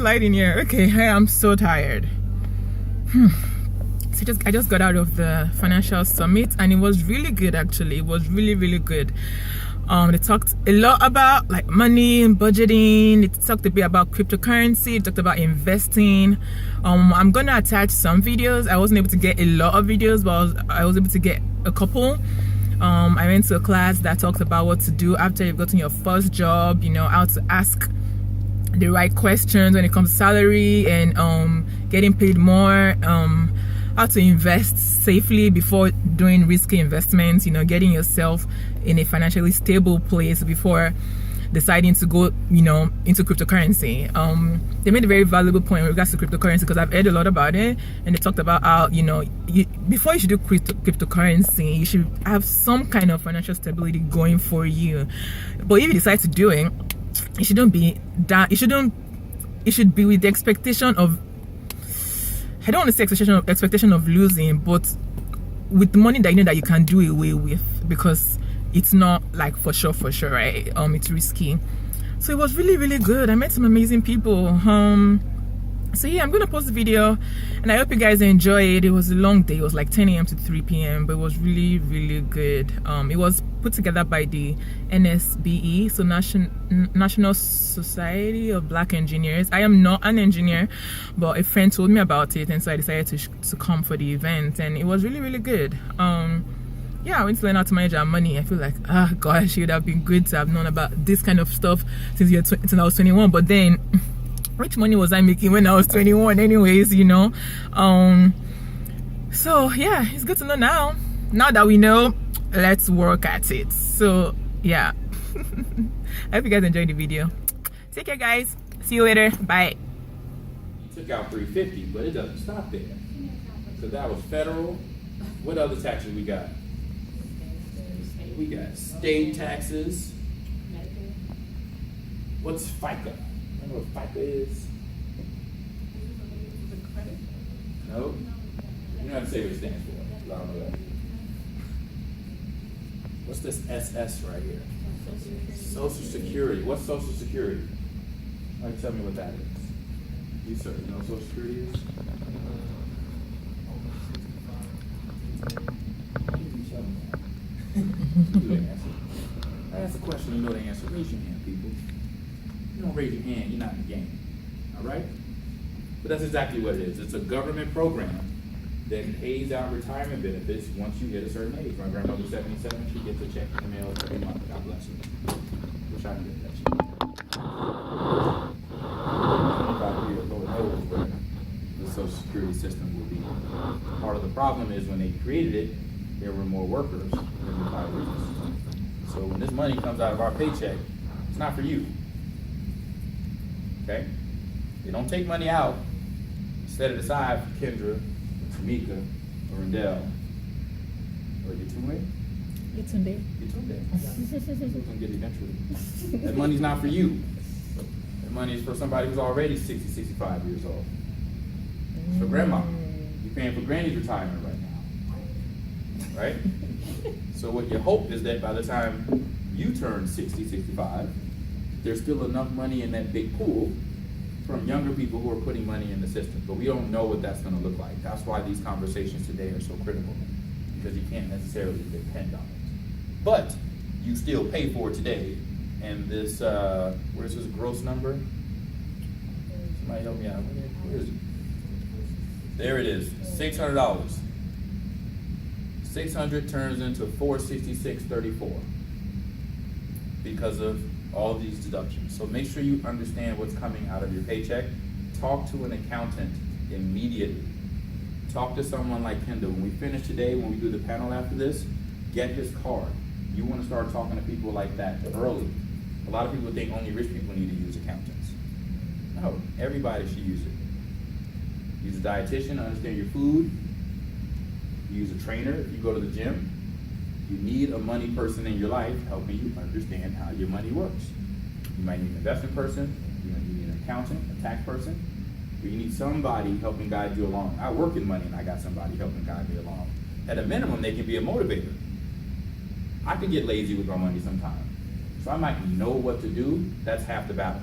light in here. Okay, I am so tired. So I just got out of the financial summit, and it was really good. Actually, it was really good. They talked a lot about like money and budgeting. They talked a bit about cryptocurrency. They talked about investing. I'm gonna attach some videos. I wasn't able to get a lot of videos, but I was able to get a couple. I went to a class that talked about what to do after you've gotten your first job, you know, how to ask the right questions when it comes to salary and getting paid more, how to invest safely before doing risky investments, you know, getting yourself in a financially stable place before deciding to go, you know, into cryptocurrency. They made a very valuable point in regards to cryptocurrency, because I've heard a lot about it, and they talked about how, you know, before you should do cryptocurrency, you should have some kind of financial stability going for you. But if you decide to do it, it shouldn't be that. It should be with the expectation of, I don't want to say expectation of losing, but with the money that you know that you can do away with, because it's not like for sure, right? It's risky. So it was really good. I met some amazing people. So yeah, I'm gonna post the video, and I hope you guys enjoy it. It was a long day. It was like 10 a.m. to 3 p.m., but it was really good. It was put together by the NSBE, so National Society of Black Engineers. I am not an engineer, but a friend told me about it, and so I decided to come for the event, and it was really good. Yeah, I went to learn how to manage our money. I feel like, gosh, it would have been good to have known about this kind of stuff since I was 21, but then which money was I making when I was 21 anyways, you know? So yeah, it's good to know now. Now that we know, let's work at it. So yeah. I hope you guys enjoyed the video. Take care, guys. See you later. Bye. You took out $350, but it doesn't stop there. So that was federal. What other taxes we got? We got state taxes. What's FICA? Remember what FICA is? No? You know how to say what it stands for. I don't know that. What's this SS right here? Social Security. What's Social Security? All right, tell me what that is. You certainly know what Social Security is? I ask a question, you know the answer. Raise your hand, people. You don't raise your hand, you're not in the game. All right? But that's exactly what it is. It's a government program that pays out retirement benefits once you hit a certain age. My grandmother's 77, she gets a check in the mail every month. God bless her. Wish I could get that check. 25 years, Lord knows where the Social Security system will be. Part of the problem is when they created it, there were more workers than retirees. So when this money comes out of our paycheck, it's not for you. Okay? They don't take money out, set it aside for Kendra, Tamika, or Rendell, or Yetunde. We're gonna get it eventually. That money's not for you. That money is for somebody who's already 60, 65 years old. It's for grandma. You're paying for granny's retirement right now. Right? So what you hope is that by the time you turn 60, 65, there's still enough money in that big pool from younger people who are putting money in the system. But we don't know what that's going to look like. That's why these conversations today are so critical, because you can't necessarily depend on it. But you still pay for it today. And this, where's this gross number? Somebody help me out. Where is it? There it is, $600. 600 turns into $466.34 because of all these deductions. So make sure you understand what's coming out of your paycheck. Talk to an accountant immediately. Talk to someone like Kendall. When we finish today, when we do the panel after this, get his card. You want to start talking to people like that early. A lot of people think only rich people need to use accountants. No, everybody should use it. Use a dietitian to understand your food. Use a trainer if you go to the gym. You need a money person in your life helping you understand how your money works. You might need an investment person, you might need an accountant, a tax person, but you need somebody helping guide you along. I work in money and I got somebody helping guide me along. At a minimum, they can be a motivator. I can get lazy with my money sometimes. So I might know what to do, that's half the battle.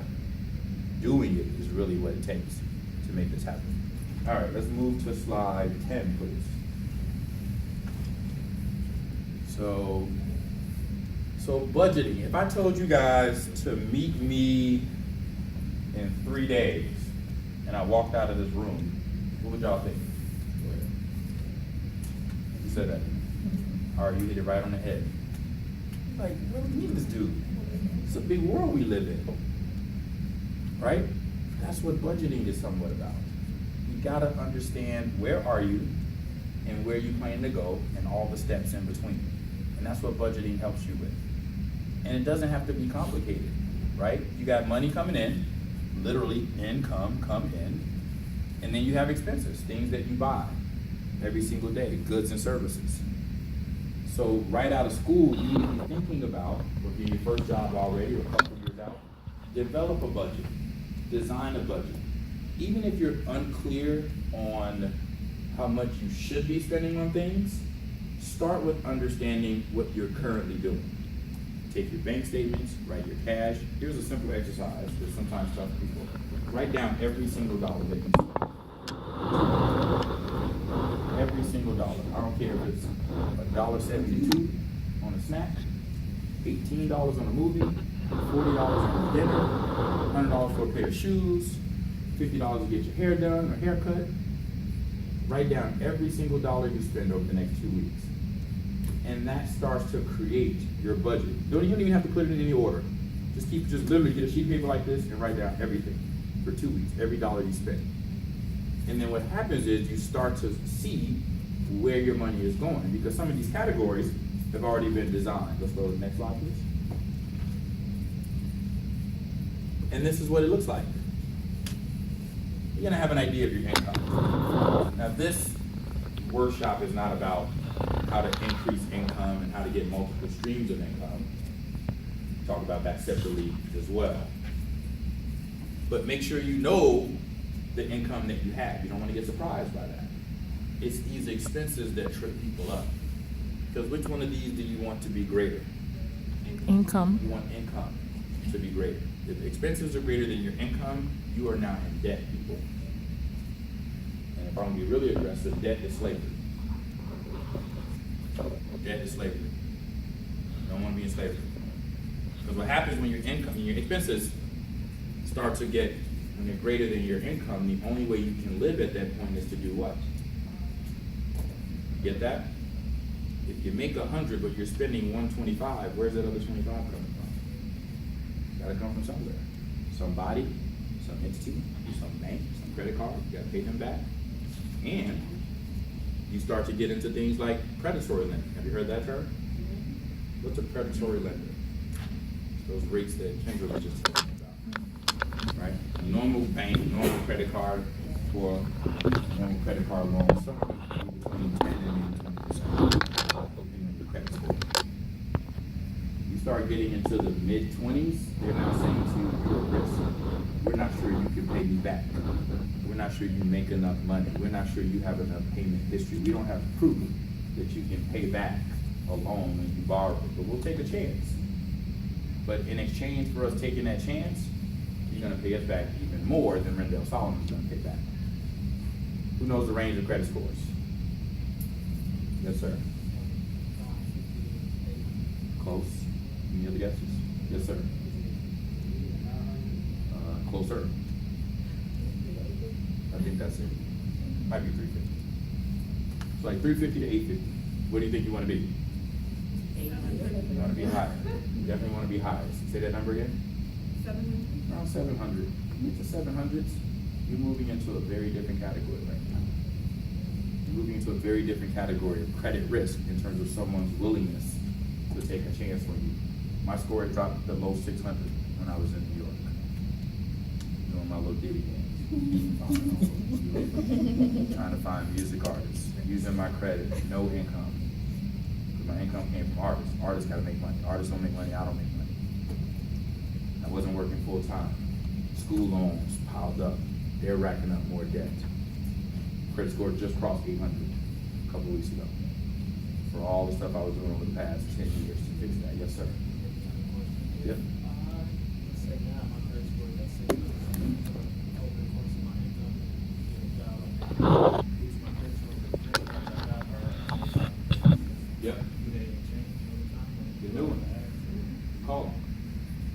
Doing it is really what it takes to make this happen. All right, let's move to slide 10, please. So budgeting. If I told you guys to meet me in 3 days, and I walked out of this room, what would y'all think? You said that. All right, you hit it right on the head. Like, what do you mean this dude? It's a big world we live in, right? That's what budgeting is somewhat about. You gotta understand where are you and where you plan to go and all the steps in between. And that's what budgeting helps you with. And it doesn't have to be complicated, right? You got money coming in, literally income come in, and then you have expenses, things that you buy every single day, goods and services. So right out of school, you need to be thinking about, or in your first job already, or a couple of years out, develop a budget, design a budget. Even if you're unclear on how much you should be spending on things, start with understanding what you're currently doing. Take your bank statements, write your cash. Here's a simple exercise that sometimes tough people. Write down every single dollar that you spend. Every single dollar. I don't care if it's $1.72 on a snack, $18 on a movie, $40 on a dinner, $100 for a pair of shoes, $50 to get your hair done or haircut. Write down every single dollar you spend over the next 2 weeks. And that starts to create your budget. You don't even have to put it in any order. Just literally get a sheet of paper like this and write down everything for 2 weeks, every dollar you spend. And then what happens is you start to see where your money is going, because some of these categories have already been designed. Let's go to the next slide, please. And this is what it looks like. You're gonna have an idea of your income. Now this workshop is not about how to increase income and how to get multiple streams of income. Talk about that separately as well. But make sure you know the income that you have. You don't want to get surprised by that. It's these expenses that trip people up. Because which one of these do you want to be greater? Income. You want income to be greater. If the expenses are greater than your income, you are now in debt, people. And if I'm going to be really aggressive, debt is slavery. Debt is slavery. You don't want to be in slavery. Because what happens when your income and your expenses start to get, when they're greater than your income, the only way you can live at that point is to do what? Get that? If you make 100 but you're spending 125, where's that other 25 coming from? It's gotta come from somewhere. Somebody, some entity, some bank, some credit card, you gotta pay them back. And you start to get into things like predatory lending. Have you heard that term? What's a predatory lender? Those rates that Kendra was just talking about, right? A normal bank, normal credit card for normal credit card loan, somewhere between 10 and 20%, depending on your credit score. You start getting into the mid-20s, they're now saying to you, you're at risk. We're not sure you can pay me back. We're not sure you make enough money. We're not sure you have enough payment history. We don't have proof that you can pay back a loan when you borrow it, but we'll take a chance. But in exchange for us taking that chance, you're gonna pay us back even more than Rendell Solomon's gonna pay back. Who knows the range of credit scores? Yes, sir. Close. Any other guesses? Yes, sir. Closer. I think that's it. Might be 350. It's like 350 to 850. What do you think you want to be? 800. You want to be higher. You definitely want to be higher. Say that number again. 700. Around 700. You get to 700s, you're moving into a very different category right now. You're moving into a very different category of credit risk in terms of someone's willingness to take a chance on you. My score had dropped below 600 when I was in New York. Doing my little ditty dance. Trying to find music artists, using my credit, no income. Because my income came from artists. Artists gotta make money. Artists don't make money, I don't make money. I wasn't working full time. School loans piled up. They're racking up more debt. Credit score just crossed 800 a couple weeks ago. For all the stuff I was doing over the past 10 years to fix that. Yes, sir. Yep. Yep. The new one. Call him.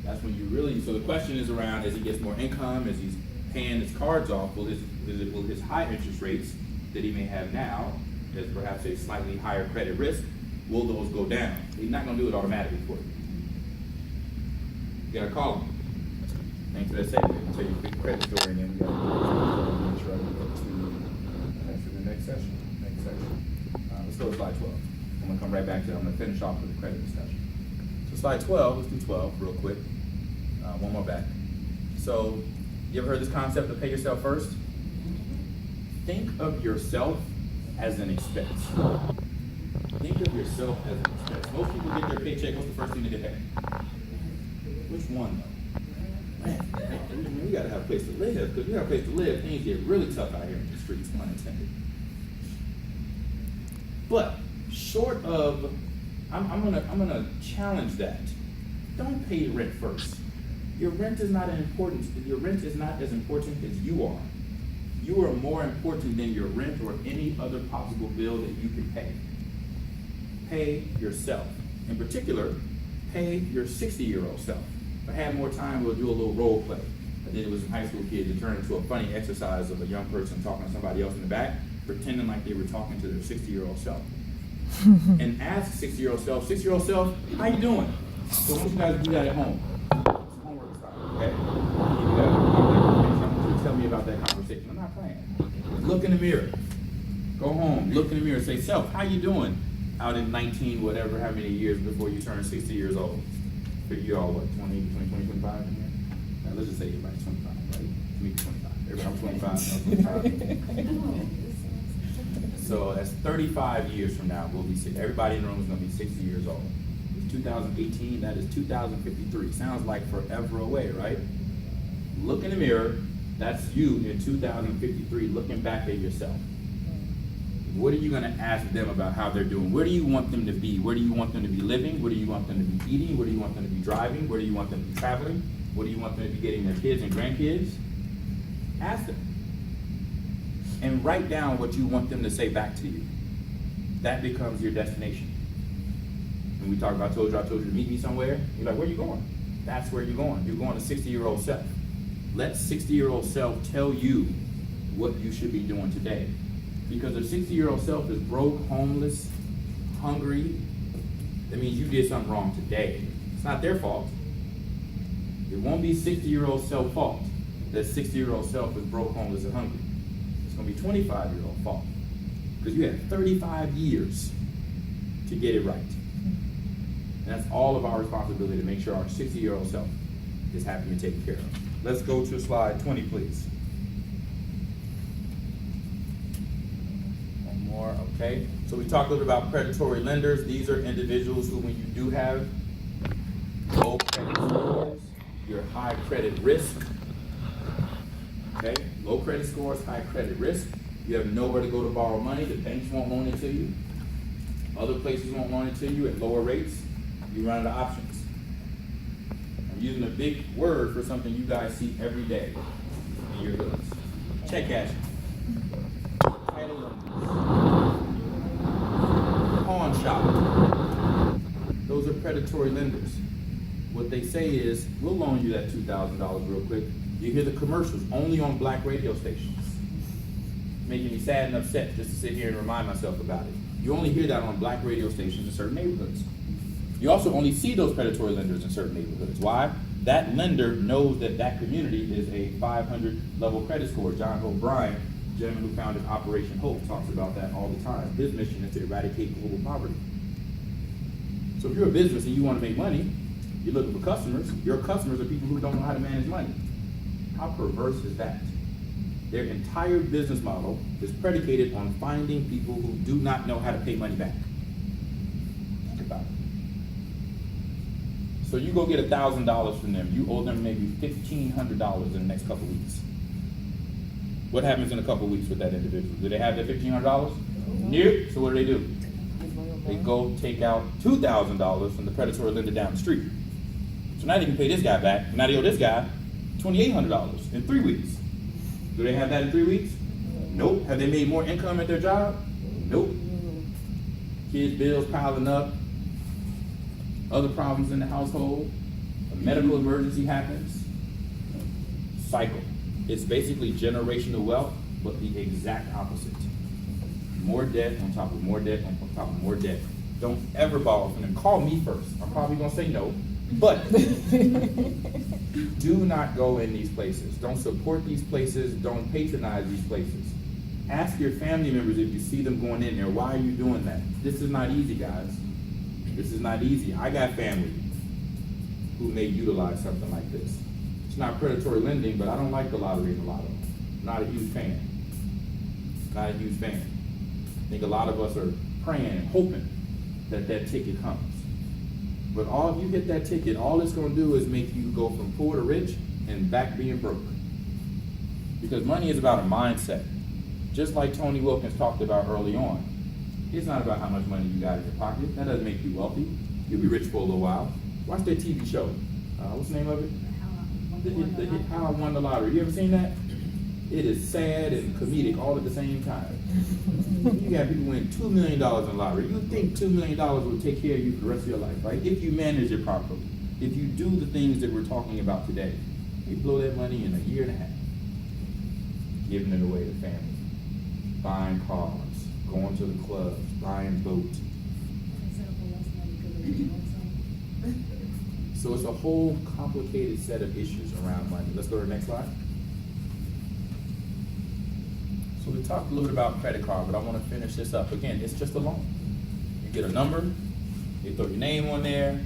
That's when you really, so the question is around, as he gets more income, as he's paying his cards off, will his high interest rates that he may have now, as perhaps a slightly higher credit risk, will those go down? He's not gonna do it automatically for you. You gotta call him. Thanks for that segment. I'll tell you a quick credit story, and then we gotta make sure I go to the next session. Let's go to slide 12. I'm gonna come right back to it. I'm gonna finish off with the credit discussion. So slide 12, let's do 12 real quick. One more back. So, you ever heard this concept of pay yourself first? Think of yourself as an expense. Think of yourself as an expense. Most people get their paycheck, what's the first thing that they pay? Which one though? Man, we gotta have a place to live, because we have a place to live, things get really tough out here in the streets, pun intended. But, short of, I'm gonna challenge that. Don't pay your rent first. Your rent is not as important as you are. You are more important than your rent or any other possible bill that you can pay. Pay yourself. In particular, pay your 60-year-old self. If I had more time, we'll do a little role play. I did it with some high school kids. It turned into a funny exercise of a young person talking to somebody else in the back, pretending like they were talking to their 60-year-old self. And ask 60-year-old self, how you doing? So I want you guys to do that at home. It's homework assignment, okay? You gotta tell me about that conversation. I'm not playing. Look in the mirror. Go home, look in the mirror and say, self, how you doing? Out in 19, whatever, how many years before you turn 60 years old? Figure you all, what, 20, 25 in here? Now, let's just say everybody's 25, right? Me 25. Everybody, I'm 25. So that's 35 years from now, we'll be 60. Everybody in the room is gonna be 60 years old. It's 2018, that is 2053. Sounds like forever away, right? Look in the mirror, that's you in 2053 looking back at yourself. What are you gonna ask them about how they're doing? Where do you want them to be? Where do you want them to be living? Where do you want them to be eating? Where do you want them to be driving? Where do you want them to be traveling? Where do you want them to be getting their kids and grandkids? Ask them. And write down what you want them to say back to you. That becomes your destination. When we talk about, I told you to meet me somewhere, you're like, where are you going? That's where you're going. You're going to 60-year-old self. Let 60-year-old self tell you what you should be doing today. Because if 60-year-old self is broke, homeless, hungry, that means you did something wrong today. It's not their fault. It won't be 60-year-old self fault that 60-year-old self is broke, homeless, and hungry. It's gonna be 25-year-old fault. Because you had 35 years to get it right. And that's all of our responsibility to make sure our 60-year-old self is happy and taken care of. Let's go to slide 20, please. One more, okay. So we talked a little bit about predatory lenders. These are individuals who, when you do have low credit scores, your high credit risk, okay? Low credit scores, high credit risk. You have nowhere to go to borrow money. The banks won't loan it to you. Other places won't loan it to you at lower rates. You run out of options. I'm using a big word for something you guys see every day in your goods. Check cashing. Title lenders. Pawn shop. Those are predatory lenders. What they say is, we'll loan you that $2,000 real quick. You hear the commercials only on black radio stations. Making me sad and upset just to sit here and remind myself about it. You only hear that on black radio stations in certain neighborhoods. You also only see those predatory lenders in certain neighborhoods. Why? That lender knows that that community is a 500 level credit score. John O'Brien, gentleman who founded Operation Hope, talks about that all the time. His mission is to eradicate global poverty. So if you're a business and you want to make money, you're looking for customers. Your customers are people who don't know how to manage money. How perverse is that? Their entire business model is predicated on finding people who do not know how to pay money back. Think about it. So you go get $1,000 from them. You owe them maybe $1,500 in the next couple of weeks. What happens in a couple of weeks with that individual? Do they have their $1,500? Nope. So what do? They go take out $2,000 from the predatory lender down the street. So now they can pay this guy back. Now they owe this guy $2,800 in 3 weeks. Do they have that in 3 weeks? Nope. Have they made more income at their job? Nope. kids' bills piling up, other problems in the household, a medical emergency happens, cycle. It's basically generational wealth, but the exact opposite. More debt on top of more debt on top of more debt. Don't ever borrow from them. Call me first. I'm probably gonna say no, but do not go in these places. Don't support these places. Don't patronize these places. Ask your family members if you see them going in there, why are you doing that? This is not easy, guys. This is not easy. I got family who may utilize something like this. It's not predatory lending, but I don't like the lottery and the lotto. Not a huge fan. Not a huge fan. I think a lot of us are praying and hoping that that ticket comes. But all if you hit that ticket, all it's going to do is make you go from poor to rich and back being broke. Because money is about a mindset. Just like Tony Wilkins talked about early on. It's not about how much money you got in your pocket. That doesn't make you wealthy. You'll be rich for a little while. Watch that TV show. What's the name of it? The hit How I Won the Lottery. You ever seen that? It is sad and comedic all at the same time. You got people win $2 million in the lottery. You think $2 million will take care of you for the rest of your life, right? If you manage it properly. If you do the things that we're talking about today. You blow that money in a year and a half. Giving it away to family. Buying cars. Going to the clubs. Buying boats. So it's a whole complicated set of issues around money. Let's go to the next slide. So we talked a little bit about credit card, but I want to finish this up. Again, it's just a loan. You get a number, they throw your name on there,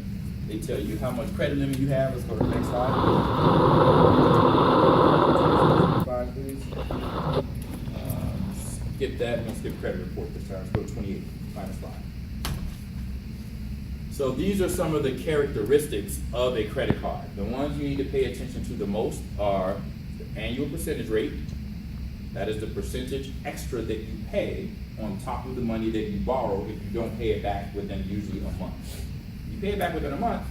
they tell you how much credit limit you have. Let's go to the next slide. Slide, please. Skip that, and we'll skip credit report this time. Let's go to 28, final slide. So these are some of the characteristics of a credit card. The ones you need to pay attention to the most are the annual percentage rate. That is the percentage extra that you pay on top of the money that you borrow if you don't pay it back within usually a month. If you pay it back within a month,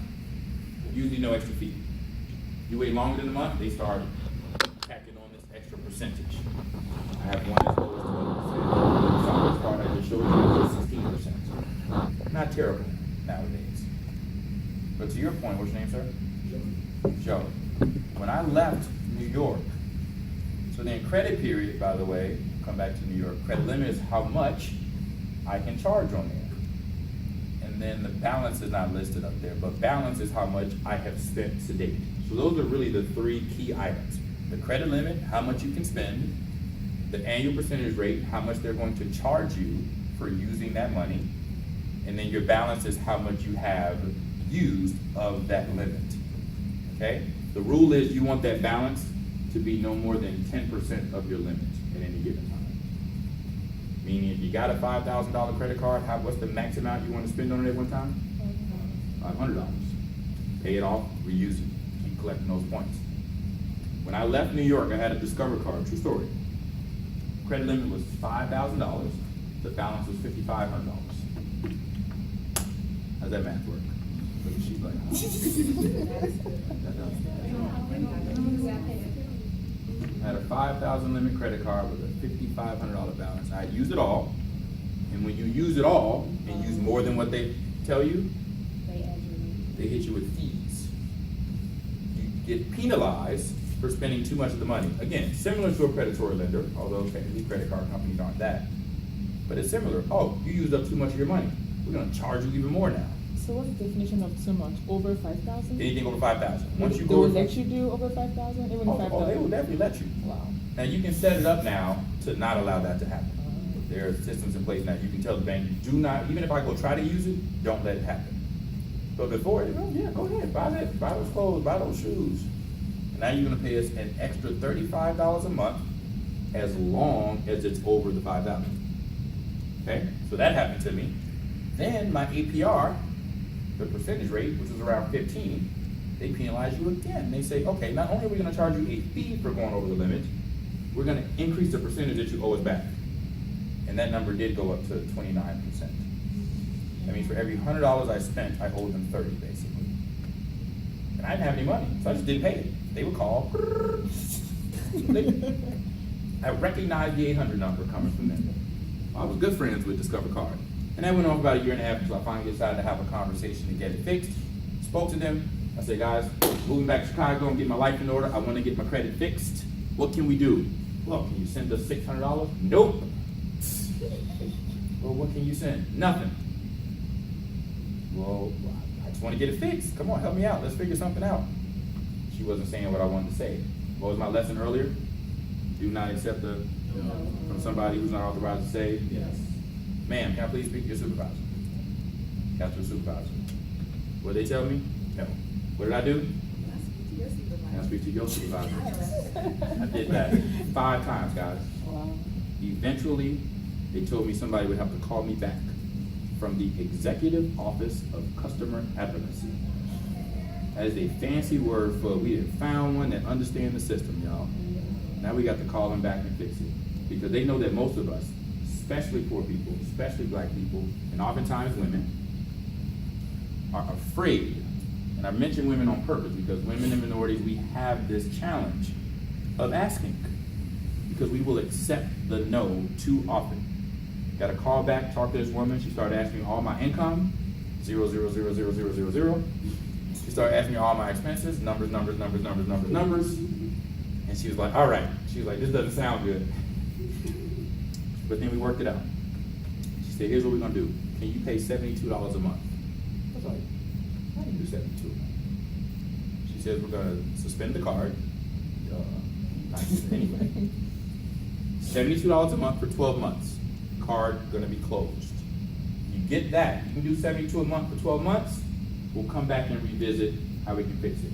usually no extra fee. You wait longer than a month, they start tacking on this extra percentage. I have one as low as 12%. Some card I just showed you is 16%. Not terrible nowadays. But to your point, what's your name, sir? Joe. When I left New York, so then credit period, by the way, come back to New York, credit limit is how much I can charge on there. And then the balance is not listed up there, but balance is how much I have spent to date. So those are really the three key items. The credit limit, how much you can spend, the annual percentage rate, how much they're going to charge you for using that money, and then your balance is how much you have used of that limit. Okay? The rule is you want that balance to be no more than 10% of your limit at any given time. Meaning if you got a $5,000 credit card, what's the max amount you want to spend on it at one time? $500. Pay it off, reuse it, keep collecting those points. When I left New York, I had a Discover card, true story. Credit limit was $5,000, the balance was $5,500. How's that math work? She's like, I had a $5,000 limit credit card with a $5,500 balance. I used it all, and when you use it all and use more than what they tell you, they hit you with fees. You get penalized for spending too much of the money. Again, similar to a predatory lender, although technically credit card companies aren't that. But it's similar. Oh, you used up too much of your money. We're going to charge you even more now. So what's the definition of too much? Over 5,000? Anything over 5,000. Once you they go, will let you do over 5,000, even 5,000. Oh, they will definitely let you. Wow. Now you can set it up now to not allow that to happen. There are systems in place now. You can tell the bank, do not, even if I go try to use it, don't let it happen. But before, yeah, go ahead, buy that, buy those clothes, buy those shoes. And now you're going to pay us an extra $35 a month as long as it's over the 5,000. Okay, so that happened to me. Then my APR, the percentage rate, which is around 15, they penalize you again. They say, okay, not only are we going to charge you a fee for going over the limit, we're going to increase the percentage that you owe us back. And that number did go up to 29%. That means for every $100 I spent, I owed them 30, basically. And I didn't have any money, so I just didn't pay it. They would call. I recognized the 800 number coming from them. I was good friends with Discover Card. And that went on for about 1.5 years until I finally decided to have a conversation to get it fixed. Spoke to them. I said, guys, moving back to Chicago and get my life in order. I want to get my credit fixed. What can we do? Well, can you send us $600? Nope. Well, what can you send? Nothing. Well, I just want to get it fixed. Come on, help me out. Let's figure something out. She wasn't saying what I wanted to say. What was my lesson earlier? Do not accept from somebody who's not authorized to say yes. Ma'am, can I please speak to your supervisor? Got your supervisor. What did they tell me? No. What did I do? Can I speak to your supervisor? I did that 5 times, guys. Wow. Eventually, they told me somebody would have to call me back from the Executive Office of Customer Advocacy. That is a fancy word for we have found one that understands the system, y'all. Now we got to call them back and fix it. Because they know that most of us, especially poor people, especially black people, and oftentimes women, are afraid. And I mention women on purpose because women and minorities, we have this challenge of asking because we will accept the no too often. Got a call back, talk to this woman. She started asking me all my income, 0, 0, 0, 0, 0, 0, 0. She started asking me all my expenses, numbers. And she was like, all right. She was like, this doesn't sound good. But then we worked it out. She said, here's what we're gonna do. Can you pay $72 a month? I was like, I can do 72 a month. She says, we're gonna suspend the card. Anyway. $72 a month for 12 months. Card gonna be closed. You get that, you can do 72 a month for 12 months, we'll come back and revisit how we can fix it.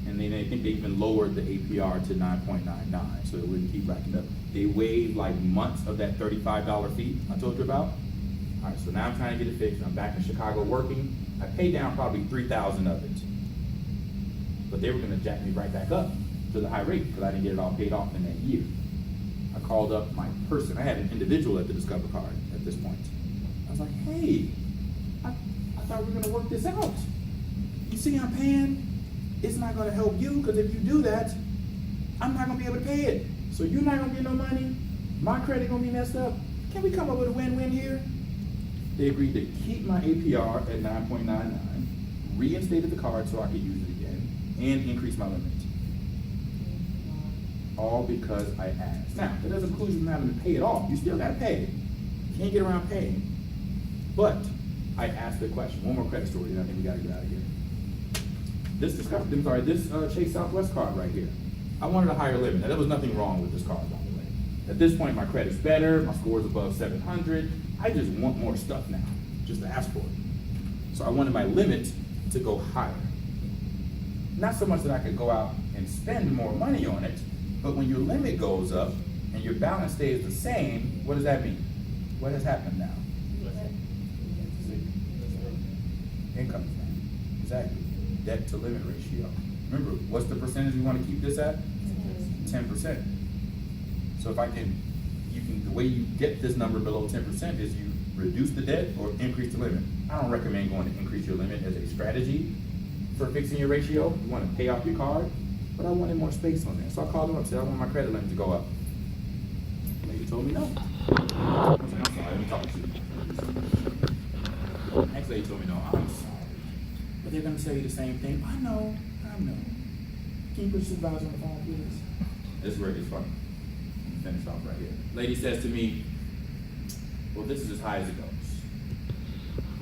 And then I think they even lowered the APR to 9.99, so it wouldn't keep racking up. They waived like months of that $35 fee I told you about. All right, so now I'm trying to get it fixed. I'm back in Chicago working. I paid down probably $3,000 of it. But they were gonna jack me right back up to the high rate because I didn't get it all paid off in that year. I called up my person. I had an individual at the Discover card at this point. I was like, hey, I thought we were gonna work this out. You see I'm paying? It's not gonna help you because if you do that, I'm not gonna be able to pay it. So you're not gonna get no money, my credit gonna be messed up. Can we come up with a win-win here? They agreed to keep my APR at 9.99, reinstated the card so I could use it again, and increase my limit. All because I asked. Now, that doesn't include you from having to pay it off. You still gotta pay. You can't get around paying. But I asked the question. One more credit story, and I think we gotta get out of here. This Chase Southwest card right here. I wanted a higher limit. Now, there was nothing wrong with this card, by the way. At this point, my credit's better, my score's above 700. I just want more stuff now, just to ask for it. So I wanted my limit to go higher. Not so much that I could go out and spend more money on it, but when your limit goes up and your balance stays the same, what does that mean? What has happened now? Income is down. Exactly. Debt to limit ratio. Remember, what's the percentage we want to keep this at? 10%. So if the way you get this number below 10% is you reduce the debt or increase the limit. I don't recommend going to increase your limit as a strategy for fixing your ratio. You want to pay off your card, but I wanted more space on there. So I called them up and said, I want my credit limit to go up. The lady told me no. I said, I'm sorry, let me talk to you. The next lady told me no, I'm sorry. But they're gonna tell you the same thing. I know. Can you put your supervisor on the phone, please? This is where it gets funny. Finish off right here. Lady says to me, well, this is as high as it goes.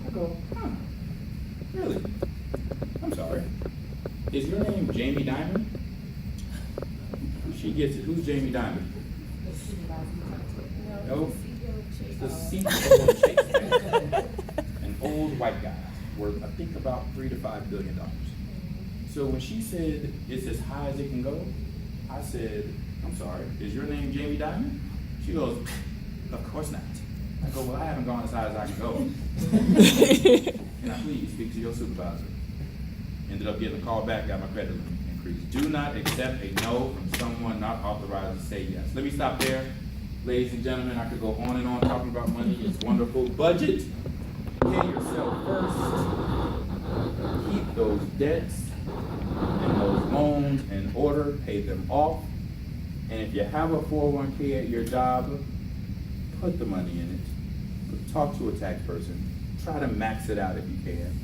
I go, really? I'm sorry. Is your name Jamie Dimon? She gets it. Who's Jamie Dimon? No, the CEO of Chase Bank. An old white guy worth, I think, about $3 to $5 billion. So when she said, it's as high as it can go, I said, I'm sorry, is your name Jamie Dimon? She goes, of course not. I go, well, I haven't gone as high as I can go. Can I please speak to your supervisor? Ended up getting a call back, got my credit limit increased. Do not accept a no from someone not authorized to say yes. Let me stop there. Ladies and gentlemen, I could go on and on talking about money. It's wonderful. Budget. Pay yourself first. Keep those debts and those loans in order. Pay them off. And if you have a 401k at your job, put the money in it. Put talk to a tax person, try to max it out if you can.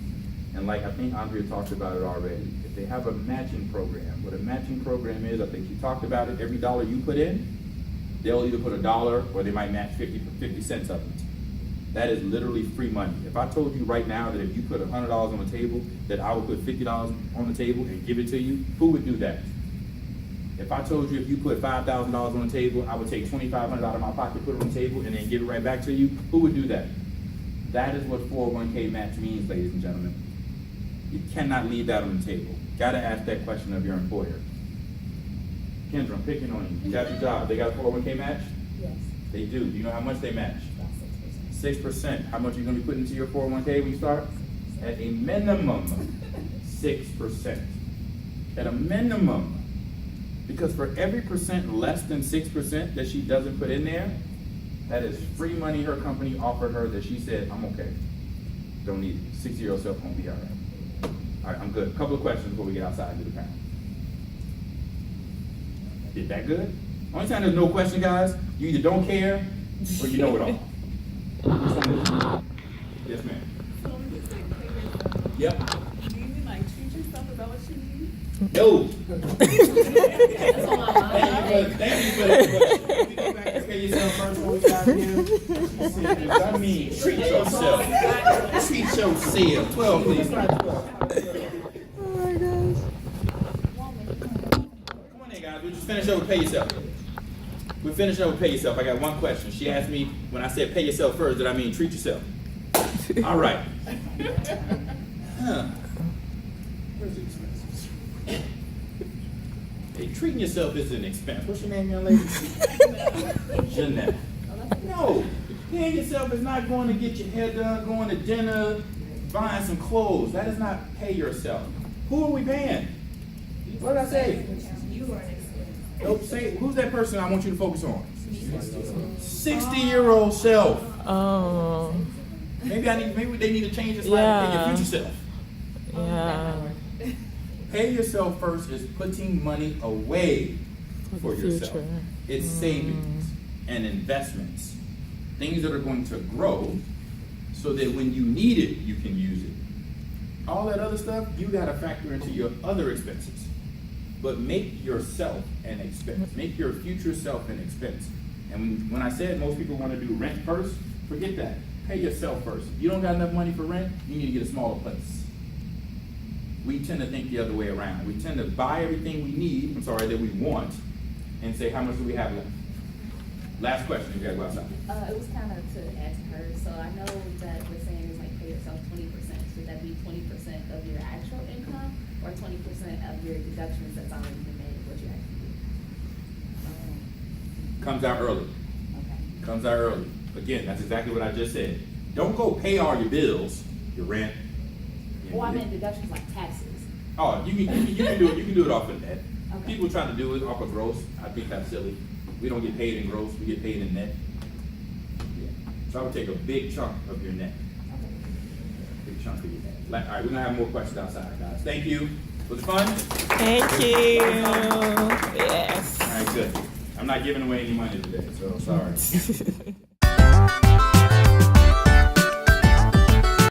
And like I think Andrea talked about it already, if they have a matching program, what a matching program is, I think you talked about it, every dollar you put in, they'll either put $1 or they might match 50 cents of it. That is literally free money. If I told you right now that if you put $100 on the table, that I would put $50 on the table and give it to you, who would do that? If I told you if you put $5,000 on the table, I would take $2,500 out of my pocket, put it on the table, and then give it right back to you, who would do that? That is what 401k match means, ladies and gentlemen. You cannot leave that on the table. Gotta ask that question of your employer. Kendra, I'm picking on you. You got your job. They got a 401k match? Yes. They do. Do you know how much they match? About 6%. How much are you going to be putting into your 401k when you start? At a minimum, 6%. At a minimum. Because for every percent less than 6% that she doesn't put in there, that is free money her company offered her that she said, I'm okay. Don't need it. 60-year-old self won't be all right. All right, I'm good. A couple of questions before we get outside to the panel. Is that good? Only time there's no question, guys, you either don't care or you know it all. Yes, ma'am. So when you say pay yourself, Yep. do you mean like treat yourself? Is that what you mean? No. That's on my mind. Thank you for that question. We go back to pay yourself first when we got here. She said, I mean, treat yourself. Treat yourself. 12, please. 12. Oh my gosh. Come on in, guys. We'll just finish up with pay yourself. We're finishing up with pay yourself. I got one question. She asked me when I said pay yourself first, did I mean treat yourself? All right. Huh. Where's the expenses? Hey, treating yourself is an expense. What's your name, young lady? Jeanette. No, paying yourself is not going to get your hair done, going to dinner, buying some clothes. That is not pay yourself. Who are we paying? What did I say? You are an expense. Nope, say, who's that person I want you to focus on? 60-year-old self. Oh. Maybe they need to change this line to pay your future self. Yeah. Pay yourself first is putting money away for the yourself. future. It's savings and investments. Things that are going to grow so that when you need it, you can use it. All that other stuff, you gotta factor into your other expenses. But make yourself an expense. Make your future self an expense. And when I said most people want to do rent first, forget that. Pay yourself first. If you don't got enough money for rent, you need to get a smaller place. We tend to think the other way around. We tend to buy everything we need, that we want, and say, how much do we have left? Last question, you gotta go outside. It was kind of to ask her. So I know that we're saying it's like pay yourself 20%. Should that be 20% of your actual income or 20% of your deductions that's already been made? What you actually do? Comes out early. Okay. Comes out early. Again, that's exactly what I just said. Don't go pay all your bills, your rent. Well, I meant deductions like taxes. Oh, you can do it. You can do it off of net. Okay. People try to do it off of gross. I think that's silly. We don't get paid in gross. We get paid in net. Yeah. So I would take a big chunk of your net. Okay. Big chunk of your net. All right, we're gonna have more questions outside, guys. Thank you. Was it fun? Thank you. Yes. All right, good. I'm not giving away any money today, so sorry.